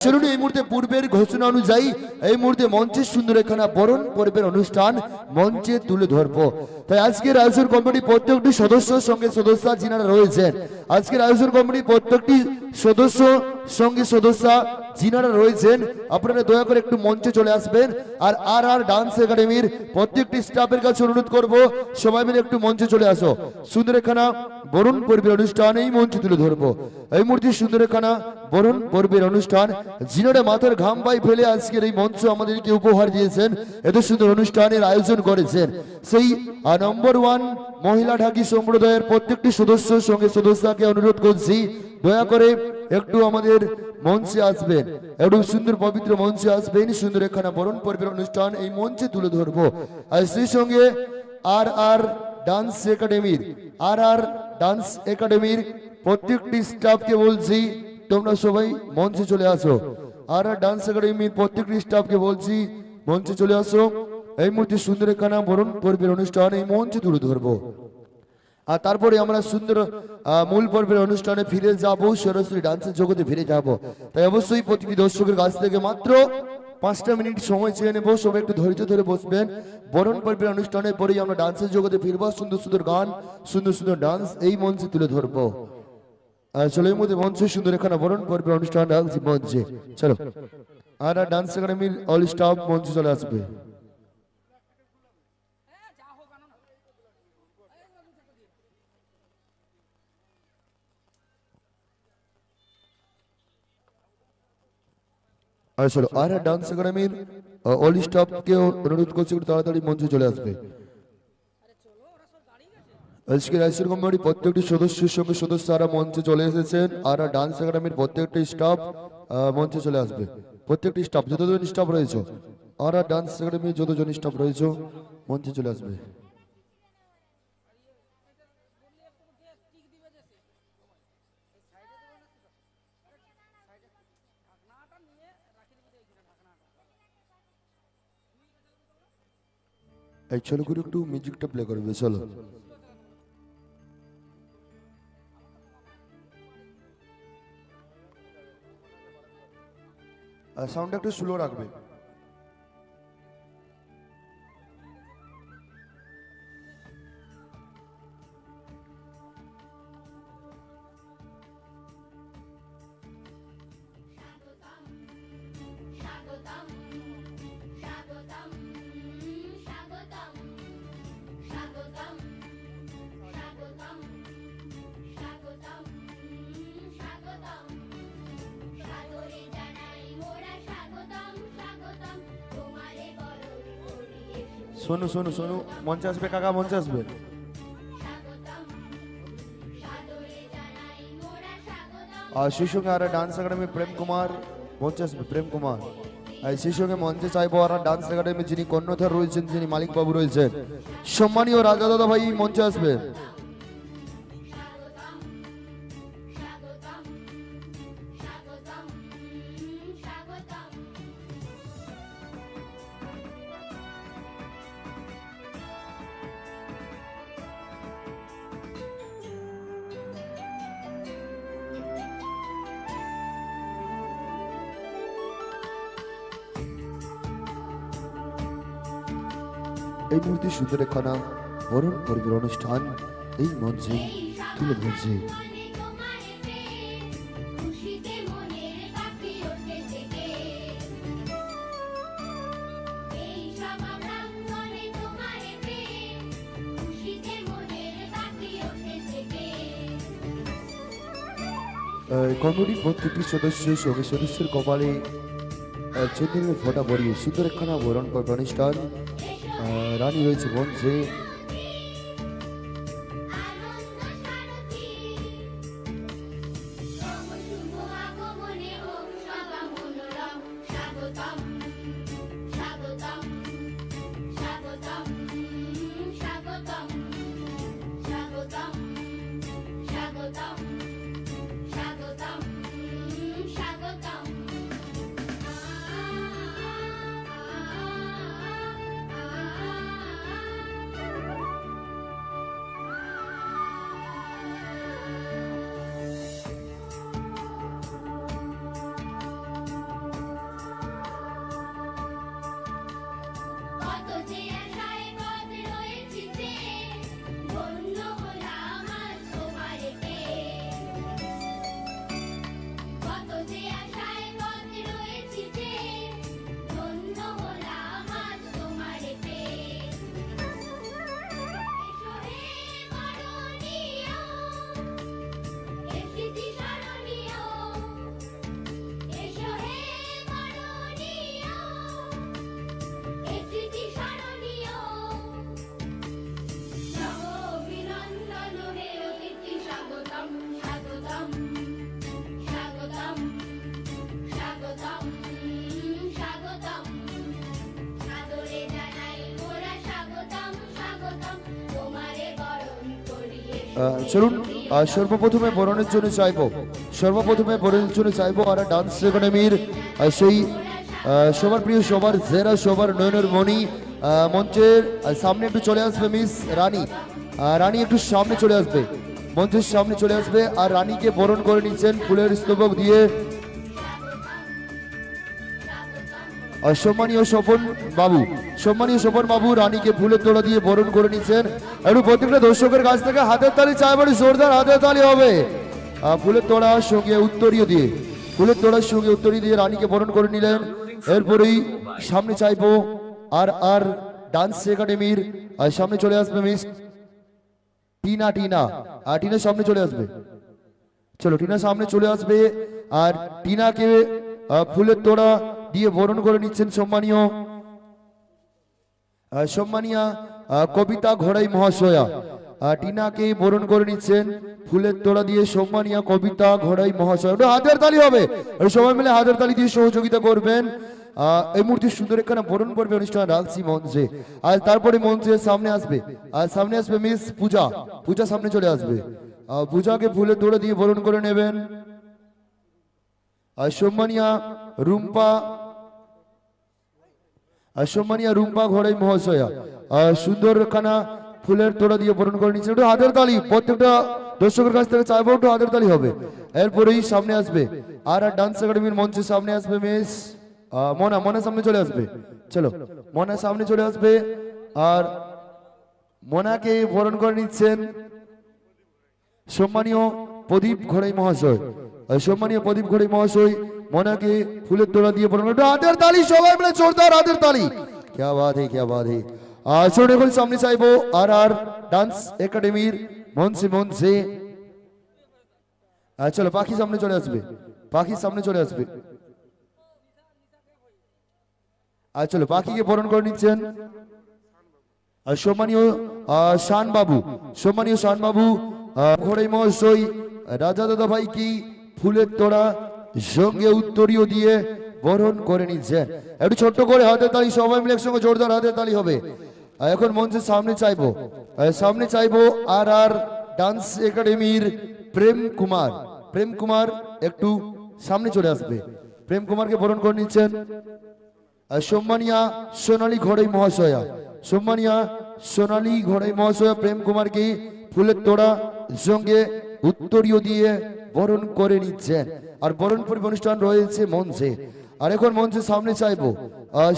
চলুন এই মুহূর্তে পূর্বের ঘোষণা অনুযায়ী এই মুহূর্তে মঞ্চে সুন্দর একখানা বরণ পর্বের অনুষ্ঠান মঞ্চে তুলে ধরবো। তাই আজকের আয়োজন কমিটি প্রত্যেকটি সদস্যর সঙ্গে সদস্য যিনারা রয়েছেন, আজকের আয়োজন কমিটি প্রত্যেকটি সদস্য সঙ্গে সদস্য যিনারা রয়েছেন, আপনারা দয়া করে একটু মঞ্চে চলে আসবেন। আর আর আর ডান্স একাডেমির প্রত্যেকটি স্টাফের কাছে অনুরোধ করব, সবাই মিলে একটু মঞ্চে চলে আসো। সুন্দর একখানা বরণ পর্বের অনুষ্ঠান এই মঞ্চে তুলে ধরবো। এই মুহূর্তে সুন্দর একখানা বরণ পর্বের অনুষ্ঠান যিনারা মাথার ঘাম পাই ফেলে আজকের এই মঞ্চ আমাদেরকে উপহার দিয়েছেন, এত সুন্দর অনুষ্ঠানের আয়োজন করেছেন, সেই নম্বর 1 মহিলা ঢাকি সম্প্রদায়ের প্রত্যেকটি সদস্যর সঙ্গে সদস্যকে অনুরোধ করছি দয়া করে একটু আমাদের মঞ্চে আসবেন, একটু সুন্দর পবিত্র মঞ্চে আসবেন। সুন্দর একখানা বরণ পর্বের অনুষ্ঠান এই মঞ্চে তুলে ধরবো। আর সেই সঙ্গে আর আর ডান্স একাডেমির প্রত্যেকটি স্টাফকে বলছি তোমরা সবাই মঞ্চে চলে আসো। আর আর ডান্স একাডেমির প্রত্যেকটি স্টাফকে বলছি মঞ্চে চলে আসো। এই মুহূর্তে সুন্দর একখানা বরণ পর্বের অনুষ্ঠান এই মঞ্চে তুলে ধরবো। আর তারপরে আমরা সুন্দর মূল পর্বের অনুষ্ঠানে ফিরে যাব, সরাসরি ডান্সের জগতে ফিরে যাব। তাই অবশ্যই প্রতিটি দর্শকের কাছ থেকে মাত্র 5টা মিনিট সময় চেয়ে নেবো, সবাই একটু ধৈর্য ধরে বসবেন। বরণ পর্বের অনুষ্ঠানের পরেই আমরা ডান্সের জগতে ফিরবো, সুন্দর সুন্দর গান, সুন্দর সুন্দর ডান্স এই মঞ্চে তুলে ধরবো। চলো এই মধ্যে মঞ্চে সুন্দর এখানে বরণ পর্বের অনুষ্ঠান মঞ্চে চলো। আর ডান্স একাডেমির অল স্টাফ মঞ্চে চলে আসবে। চলো আর ডান্স একাডেমির অল স্টাফকে অনুরোধ করছি তাড়াতাড়ি মঞ্চে চলে আসবে। আজকের আইসির কমিটি প্রত্যেকটি সদস্যের সঙ্গে সদস্যরা মঞ্চে চলে এসেছেন। আর ডান্স একাডেমির প্রত্যেকটি স্টাফ মঞ্চে চলে আসবে। প্রত্যেকটি স্টাফ যতজন স্টাফ রয়েছে, আর ডান্স একাডেমির যতজন স্টাফ রয়েছে মঞ্চে চলে আসবে। এই চলো করে একটু মিউজিকটা প্লে করবে। চলো সাউন্ডটা একটু স্লো রাখবে। সোনু সোনু সোনু মঞ্চে আসবে, কাকা মঞ্চে আসবে। আর সেই সঙ্গে আর ডান্স একাডেমি প্রেম কুমার মঞ্চে আসবে। প্রেম কুমার আর সেই সঙ্গে মঞ্চে চাইবো আর ডান্স একাডেমি যিনি কর্ণধার রয়েছেন, যিনি মালিক বাবু রয়েছেন, সম্মানীয় রাজা দাদা ভাই মঞ্চে আসবে। এই মুহূর্তে সুন্দর একখানা বরণ পর্বের অনুষ্ঠান এই মঞ্চে তুলে ধরছে। কমিটির প্রত্যেকটি সদস্যের সঙ্গে সদস্যের কপালে চন্দনের ফোঁটা পরিয়ে সুন্দর একখানা বরণ পর্ব অনুষ্ঠান রানী রয়েছে মঞ্চে। চলুন সর্বপ্রথমে বরণের জন্য চাইবো, সর্বপ্রথমে বরণের জন্য চাইবো আর ডান্স একাডেমির সেই সবার প্রিয়, সবার জেরা, সবার নয়নের মণি মঞ্চের সামনে একটু চলে আসবে মিস রানী। রানী একটু সামনে চলে আসবে, মঞ্চের সামনে চলে আসবে। আর রানীকে বরণ করে নিচ্ছেন ফুলের স্তবক দিয়ে সম্মানীয় স্বপন বাবু, সম্মানীয় স্বপন বাবু রানীকে ফুলের তোড়া দিয়ে বরণ করে নিচ্ছেন। একটু প্রত্যেকটা দর্শকের কাছ থেকে হাতের তালি চাইবো, জোরদার হাতের তালি হবে। ফুলের তোড়ার সঙ্গে উত্তরীয় দিয়ে, ফুলের তোড়ার সঙ্গে উত্তরীয় দিয়ে রানীকে বরণ করে নিলেন। এরপরেই সামনে চাইবো আর আর ডান্স একাডেমির সামনে চলে আসবে মিস টিনা। টিনা টিনা সামনে চলে আসবে, চলো টিনা সামনে চলে আসবে। আর টিনাকে ফুলের তোড়া দিয়ে বরণ করে নিচ্ছেন সম্মানীয়া কবিতা ঘোড়াই মহাশয়া। টিনাকে বরণ করে নিচ্ছেন ফুলের তোড়া দিয়ে সম্মানীয়া কবিতা ঘোড়াই মহাশয়। ওটা হাতের তালি হবে, সবাই মিলে হাতের তালি দিয়ে সহযোগিতা করবেন। এই মুহূর্তে সুন্দর একখানা বরণ করবে অনুষ্ঠান রাখছি মঞ্চে। আর তারপরে মঞ্চের সামনে আসবে, আর সামনে আসবে মিস পূজা। পূজা সামনে চলে আসবে, পূজাকে ফুলের তোড়া দিয়ে বরণ করে নেবেন। আর সম্মানীয়া রুম্পা, সম্মানীয়া রুম্পা ঘোড়াই মহাশয়া সুন্দর খানা ফুলের তোড়া দিয়ে বরণ করে নিচ্ছে। একটু হাতের তালি প্রত্যেকটা দর্শকের কাছ থেকে চাইবো, একটু হাতের তালি হবে। এরপরেই সামনে আসবে আর ডান্স একাডেমির মঞ্চের সামনে আসবে মিস মনা। মনা সামনে চলে আসবে, চলো মনা সামনে চলে আসবে। আর মনাকে বরণ করে নিচ্ছেন সম্মানীয় প্রদীপ ঘোড়াই মহাশয়। সম্মানীয় প্রদীপ ঘোড়াই মহাশয় মনাকে ফুলের তোড়া দিয়ে বরণ করে। হাতের তালি সবাই মিলে, জোরদার হাতের তালি। क्या बात है, क्या बात है। চলুন এখন সামনে চাইবো আর আর ডান্স একাডেমির মঞ্চে। চলো পাখি সামনে চলে আসবে, পাখি সামনে চলে আসবে। চলো পাখিকে বরণ করে নিচ্ছেন সম্মানীয় শান বাবু, সম্মানীয় শান বাবু ঘোড়াই মহাশয় রাজা দাদা ভাই কি ফুলের তোড়া সঙ্গে উত্তরীয় দিয়ে বরণ করে নিচ্ছেন। একটু ছোট্ট করে হাতের তালি সবাই মিলে একসঙ্গে, জোরদার হাতের তালি হবে। এখন মঞ্চের সামনে চাইবো, সামনে চাইবো আর আর ডান্স একাডেমির প্রেম কুমার। প্রেম কুমার একটু সামনে চলে আসবে, প্রেম কুমারকে বরণ করে নিচ্ছেন সম্মানীয়া সোনালী ঘোড়াই মহাশয়া। সম্মানীয়া সোনালী ঘোড়াই মহাশয়া প্রেম কুমারকে ফুলের তোড়া সঙ্গে উত্তরীয় দিয়ে বরণ করে নিচ্ছেন। আর বরণ পর্ব অনুষ্ঠান রয়েছে মঞ্চে। আর এখন মঞ্চের সামনে চাইবো,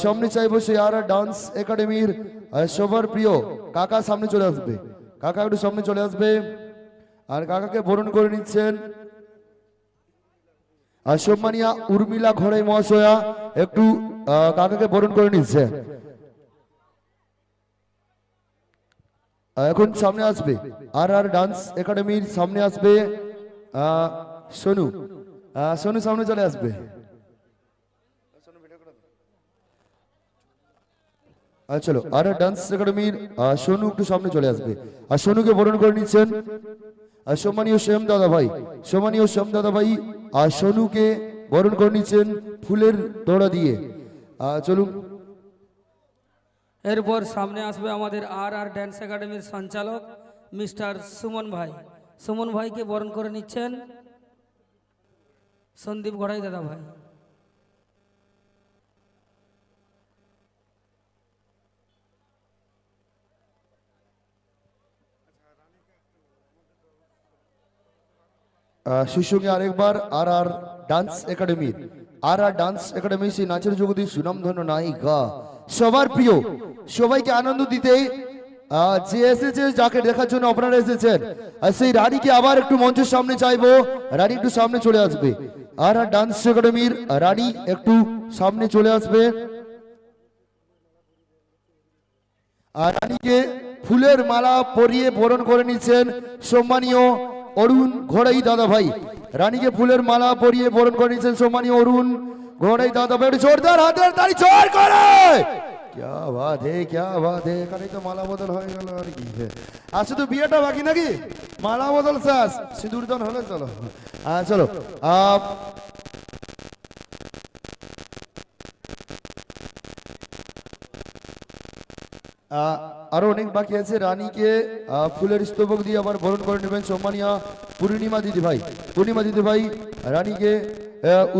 সামনে চাইবো সেই আর ডান্স একাডেমির সবার প্রিয় কাকা সামনে চলে আসবে। কাকা একটু সামনে চলে আসবে। আর কাকাকে বরণ করে নিচ্ছেন আর সম্মানীয়া উর্মিলা ঘোড়াই মহাশয়া একটু কাকাকে বরণ করে নিচ্ছেন। এখন সামনে আসবে আর আর ডান্স একাডেমির সামনে আসবে সোনু। সোনু সামনে চলে আসবে। চলো আর ডান্স একাডেমির সোনু একটু সামনে চলে আসবে। আর সোনুকে বরণ করে নিচ্ছেন সম্মানীয় শ্যাম দাদা ভাই, সম্মানীয় শ্যাম দাদা ভাই আর সোনুকে বরণ করে নিচ্ছেন ফুলের তোড়া দিয়ে। চলুন এরপর সামনে আসবে আমাদের আর আর ড্যান্স একাডেমির সঞ্চালক মিস্টার সুমন ভাই। সুমন ভাইকে বরণ করে নিচ্ছেন সন্দীপ ঘোড়াই দাদা ভাই। সুসঙ্গে আরেকবার আর আর ডান্স একাডেমির, আর আর ডান্স একাডেমি সেই নাচের জগতে সুনামধন্য নায়িকা, সবার প্রিয়, সবাইকে আনন্দ দিতে যে এসেছে, যাকে দেখার জন্য আপনারা এসেছেন, আর সেই রানীকে আবার একটু মঞ্চের সামনে চাইবো। রানী একটু সামনে চলে আসবে। আর আর ডান্স একাডেমির রানী একটু সামনে চলে আসবে। আর রানীকে ফুলের মালা পরিয়ে বরণ করে নিচ্ছেন সম্মানীয় অরুণ ঘোড়াই দাদা ভাই। রানীকে ফুলের মালা পরিয়ে বরণ করে নিচ্ছেন সম্মানীয় অরুণ ঘোড়াই দাদা ভাই। জোরদার হাতের তালি জোর করে। क्या बात है, क्या बात है। এখানে তো মালা বদল হয়ে গেল আর কি। শুধু বিয়েটা বাকি নাকি? মালা বদল শেষ, সিঁদুর দান হলে চলো। চলো আরো অনেক বাকি আছে। রানীকে ফুলের স্তবক দিয়ে আবার বরণ করে নেবেন সম্মানীয় পূর্ণিমা দিদি ভাই। পূর্ণিমা দিদি ভাই রানীকে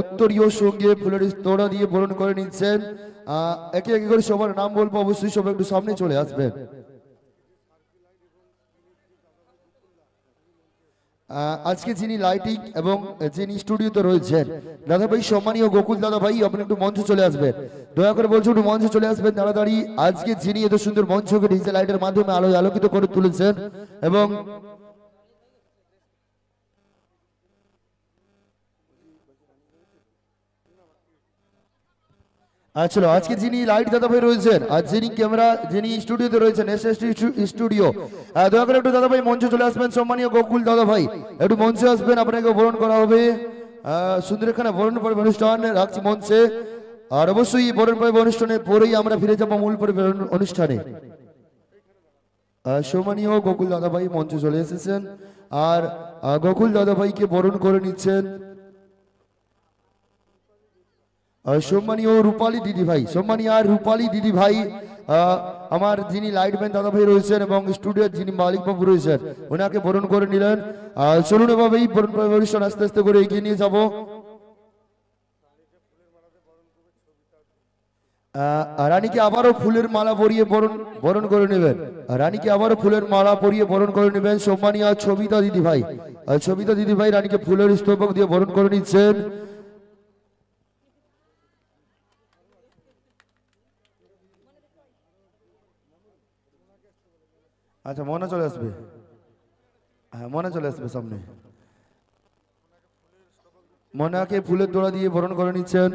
উত্তরীয় সঙ্গে ফুলের তোড়া দিয়ে বরণ করে নিচ্ছেন। একে একে করে সবার নাম বলবো, অবশ্যই সবাই একটু সামনে চলে আসবেন। আজকে যিনি লাইটিং এবং যিনি স্টুডিওতে রয়েছেন দাদা ভাই সম্মানীয় গোকুল দাদা ভাই, আপনি একটু মঞ্চে চলে আসবেন, দয়া করে বলছো একটু মঞ্চে চলে আসবেন তাড়াতাড়ি। আজকে যিনি এত সুন্দর মঞ্চকে ডিজিটাল লাইটের মাধ্যমে আলোয় আলোকিত করে তুলেছেন এবং চলো আজকে যিনি লাইট দাদা ভাই রয়েছেন আর যিনি ক্যামেরা যিনি স্টুডিওতে রয়েছেন এসএসটি স্টুডিও, দয়া করে একটু দাদা ভাই মঞ্চে চলে আসবেন। সম্মানীয় গোকুল দাদা ভাই একটু মঞ্চে আসবেন, আপনাকে বরণ করা হবে। সুন্দর এখানে বরণ পর্ব অনুষ্ঠান রাখছি মঞ্চে, আর অবশ্যই বরণ পর্ব অনুষ্ঠানের পরেই আমরা ফিরে যাবো মূল পর্ব অনুষ্ঠানে। সম্মানীয় গোকুল দাদা ভাই মঞ্চে চলে এসেছেন আর গোকুল দাদা ভাইকে বরণ করে নিচ্ছেন সম্মানীয় রূপালী দিদি ভাই। সম্মানীয় রূপালী দিদি ভাই আমার যিনি লাইটম্যান দাদা ভাই রয়েছেন এবং স্টুডিওর যিনি মালিক বাবু রয়েছেন ওনাকে বরণ করে নিলেন। চলুন এভাবেই বরণ অনুষ্ঠান আস্তে আস্তে করে এগিয়ে নিয়ে যাব। রানীকে আবারও ফুলের মালা পরিয়ে বরণ করে নেবেন। রানীকে আবারও ফুলের মালা পরিয়ে বরণ করে নেবেন সম্মানীয় ছবিতা দিদি ভাই। ছবিতা দিদি ভাই রানীকে ফুলের স্তবক দিয়ে বরণ করে নিচ্ছেন। আচ্ছা মনে চলে আসবে, হ্যাঁ মনে চলে আসবে সামনে। মনাকে ফুলের তোড়া দিয়ে বরণ করে নিচ্ছেন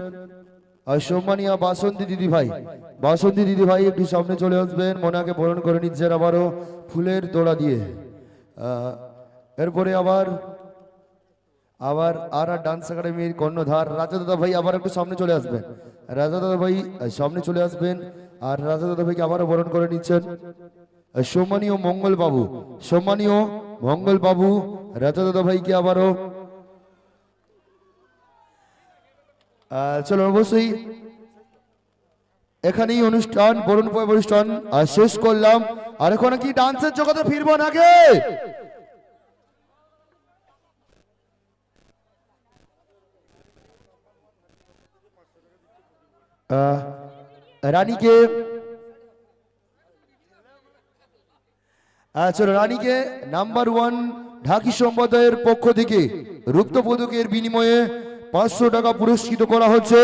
আর সম্মানীয় বাসন্তী দিদি ভাই। বাসন্তী দিদি ভাই একটু সামনে চলে আসবেন, মনাকে বরণ করে নিচ্ছেন আবারও ফুলের তোড়া দিয়ে। এরপরে আবার আর ডান্স একাডেমির কর্ণধার রাজা দাদা ভাই আবার একটু সামনে চলে আসবেন। রাজা দাদা ভাই সামনে চলে আসবেন আর রাজা দাদা ভাইকে আবারও বরণ করে নিচ্ছেন সম্মানীয় মঙ্গল বাবু। সম্মানীয় মঙ্গল বাবু রাজা দাদা ভাইকে আবারও চলো অবশ্যই এখানেই অনুষ্ঠান বরণ অনুষ্ঠান শেষ করলাম। আর এখন কি ডান্সের জগতে ফিরবো নাকি? রানীকে চলো রানীকে নাম্বার 1 ঢাকি সম্প্রদায়ের পক্ষ থেকে রুপ্ত পদকের বিনিময়ে 500 টাকা পুরস্কৃত করা হচ্ছে।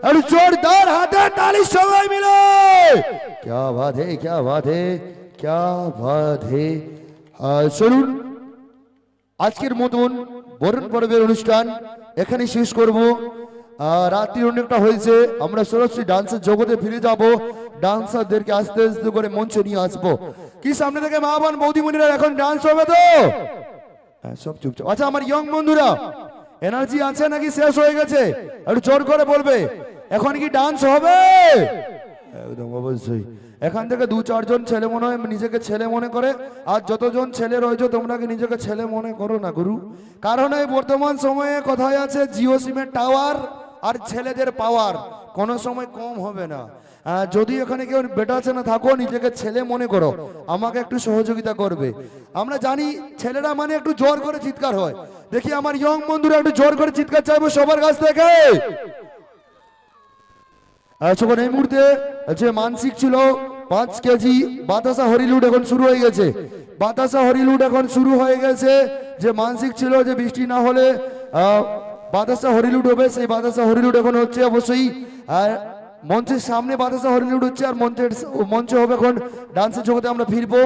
আর জোরদার হাতে তালি সবাই মিলে। क्या बात है, क्या बात है, क्या बात है। চলুন আজকের মতন বরণ পর্বের অনুষ্ঠান এখানে শেষ করব। রাত্রি অনেকটা হয়েছে, আমরা সরাসরি ডান্সের জগতে ফিরে যাব। ডান্সারদেরকে আস্তে আস্তে করে মঞ্চে নিয়ে আসবো। কি সামনে থেকে মা বোন বৌদিমণিরা এখন ডান্স হবে তো? হ্যাঁ সব চুপচাপ। আচ্ছা আমার ইয়ং বন্ধুরা এনার্জি আছে নাকি শেষ হয়ে গেছে? একটু জোর করে বলবে এখন কি ডান্স হবে? একদম অবশ্যই। এখান থেকে 2-4 জন ছেলে মনে হয় নিজেকে ছেলে মনে করে, আর যতজন ছেলে রয়েছে তোমরা কি নিজেকে ছেলে মনে করো না গুরু। কারণ এই বর্তমান সময়ে কথায় আছে জিও সিমের টাওয়ার আর ছেলেদের পাওয়ার কোনো সময় কম হবে না। যদি এখানে কেউ বেটা আছে না থাকো নিজেকে ছেলে মনে করো, আমাকে একটু সহযোগিতা করবে। আমরা জানি ছেলেরা মানে একটু জোর করে চিৎকার হয়। দেখি আমার ইয়ং বন্ধুরা একটু জোর করে চিৎকার চাইবো সবার কাছ থেকে। যখন এই মুহূর্তে যে মানসিক ছিল 5 কেজি বাতাসা হরিলুট এখন শুরু হয়ে গেছে। বাতাসা হরিলুট এখন শুরু হয়ে গেছে। যে মানসিক ছিল যে বৃষ্টি না হলে বাতাসা হরিলুট হবে, সেই বাতাসা হরিলুট এখন হচ্ছে। অবশ্যই মঞ্চের সামনে বাতাসা হরিলুট হচ্ছে আর মঞ্চে হবে এখন ডান্সের জগতে আমরা ফিরবো।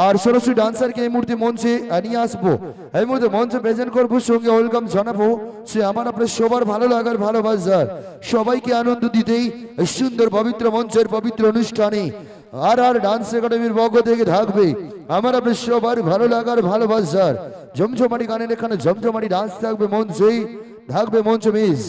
আর সরাসরি ডান্সারকে এই মুহূর্তে মঞ্চে নিয়ে আসবো। এই মুহূর্তে মঞ্চে প্রেজেন্ট করবো, সঙ্গে ওয়েলকাম জানাবো সে আমার আপনার সবার ভালো লাগার ভালোবাসার সবাইকে আনন্দ দিতেই সুন্দর পবিত্র মঞ্চের পবিত্র অনুষ্ঠানে আর ডান্স একাডেমির পক্ষ থেকে থাকবে আমার আপনার সবার ভালো লাগার ভালোবাসার জমজমাটি গানের এখানে জমজমাটি ডান্স থাকবে মঞ্চেই থাকবে মঞ্চ মিস।